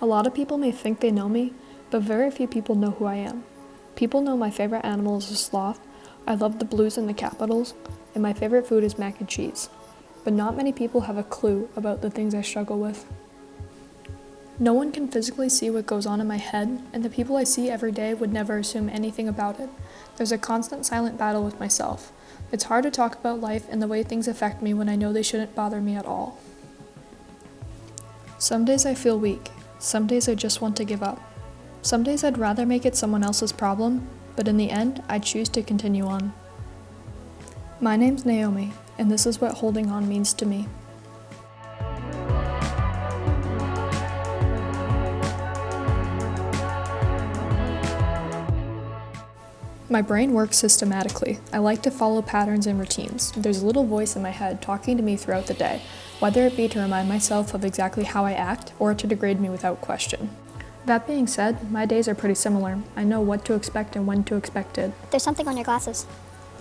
A lot of people may think they know me, but very few people know who I am. People know my favorite animal is a sloth, I love the Blues and the Capitals, and my favorite food is mac and cheese. But not many people have a clue about the things I struggle with. No one can physically see what goes on in my head, and the people I see every day would never assume anything about it. There's a constant silent battle with myself. It's hard to talk about life and the way things affect me when I know they shouldn't bother me at all. Some days I feel weak. Some days I just want to give up. Some days I'd rather make it someone else's problem, but in the end, I choose to continue on. My name's Naomi, and this is what holding on means to me. My brain works systematically. I like to follow patterns and routines. There's a little voice in my head talking to me throughout the day, whether it be to remind myself of exactly how I act or to degrade me without question. That being said, my days are pretty similar. I know what to expect and when to expect it. There's something on your glasses.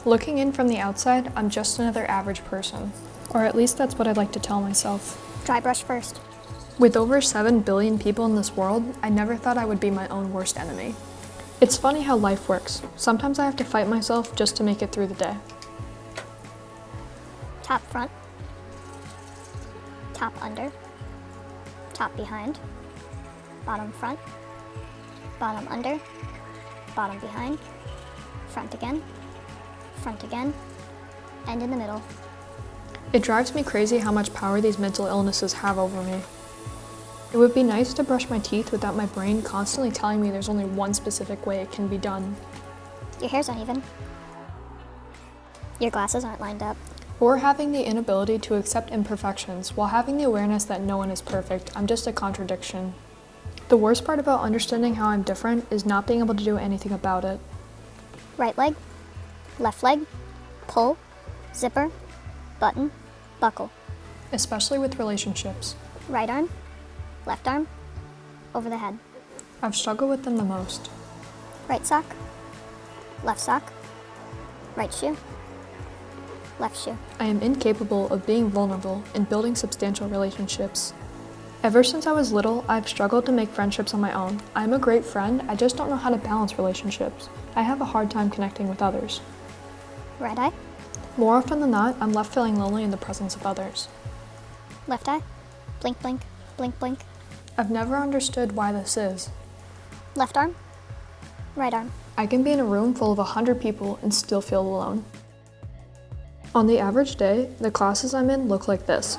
Looking in from the outside, I'm just another average person. Or at least that's what I'd like to tell myself. Dry brush first. With over 7 billion people in this world, I never thought I would be my own worst enemy. It's funny how life works. Sometimes I have to fight myself just to make it through the day. Top front. Top under. Top behind. Bottom front. Bottom under. Bottom behind. Front again. Front again. And in the middle. It drives me crazy how much power these mental illnesses have over me. It would be nice to brush my teeth without my brain constantly telling me there's only one specific way it can be done. Your hair's uneven. Your glasses aren't lined up. Or having the inability to accept imperfections while having the awareness that no one is perfect. I'm just a contradiction. The worst part about understanding how I'm different is not being able to do anything about it. Right leg. Left leg. Pull. Zipper. Button. Buckle. Especially with relationships. Right arm. Left arm. Over the head. I've struggled with them the most. Right sock. Left sock. Right shoe. Left shoe. I am incapable of being vulnerable and building substantial relationships. Ever since I was little, I've struggled to make friendships on my own. I'm a great friend, I just don't know how to balance relationships. I have a hard time connecting with others. Right eye. More often than not, I'm left feeling lonely in the presence of others. Left eye. Blink, blink, blink, blink. I've never understood why this is. Left arm. Right arm. I can be in a room full of 100 people and still feel alone. On the average day, the classes I'm in look like this.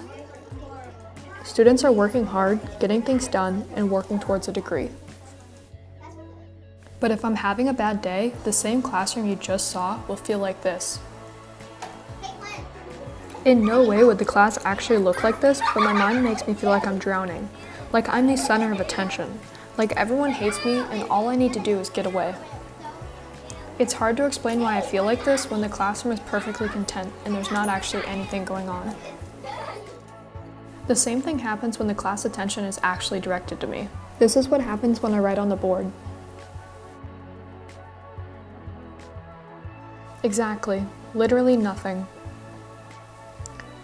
Students are working hard, getting things done, and working towards a degree. But if I'm having a bad day, the same classroom you just saw will feel like this. In no way would the class actually look like this, but my mind makes me feel like I'm drowning. Like I'm the center of attention. Like everyone hates me and all I need to do is get away. It's hard to explain why I feel like this when the classroom is perfectly content and there's not actually anything going on. The same thing happens when the class attention is actually directed to me. This is what happens when I write on the board. Exactly. Literally nothing.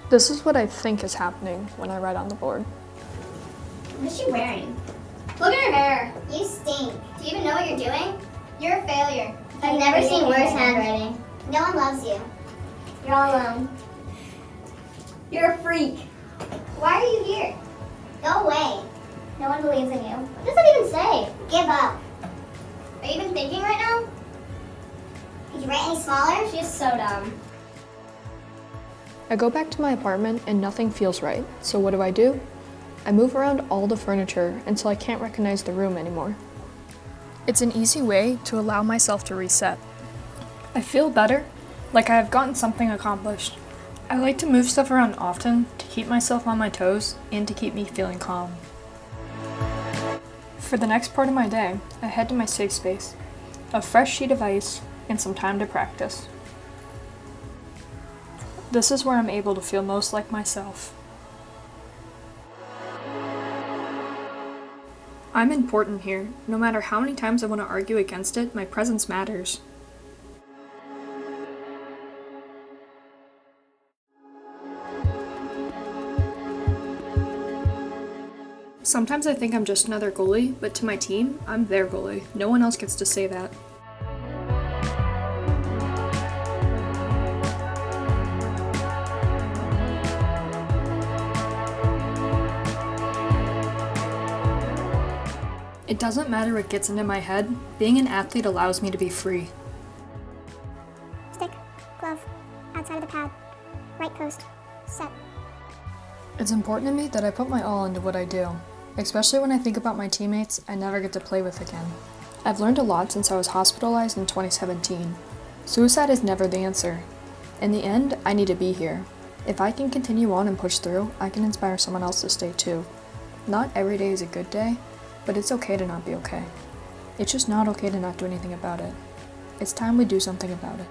This is what I think is happening when I write on the board. What is she wearing? Look at her hair. You stink. Do you even know what you're doing? You're a failure. I've never seen worse handwriting. No one loves you. You're all alone. You're a freak. Why are you here? Go away. No one believes in you. What does that even say? Give up. Are you even thinking right now? Could you write any smaller? She's so dumb. I go back to my apartment and nothing feels right, so what do? I move around all the furniture until I can't recognize the room anymore. It's an easy way to allow myself to reset. I feel better, like I have gotten something accomplished. I like to move stuff around often to keep myself on my toes and to keep me feeling calm. For the next part of my day, I head to my safe space, a fresh sheet of ice, and some time to practice. This is where I'm able to feel most like myself. I'm important here. No matter how many times I want to argue against it, my presence matters. Sometimes I think I'm just another goalie, but to my team, I'm their goalie. No one else gets to say that. It doesn't matter what gets into my head, being an athlete allows me to be free. Stick, glove, outside of the pad, right post, set. It's important to me that I put my all into what I do, especially when I think about my teammates I never get to play with again. I've learned a lot since I was hospitalized in 2017. Suicide is never the answer. In the end, I need to be here. If I can continue on and push through, I can inspire someone else to stay too. Not every day is a good day, but it's okay to not be okay. It's just not okay to not do anything about it. It's time we do something about it.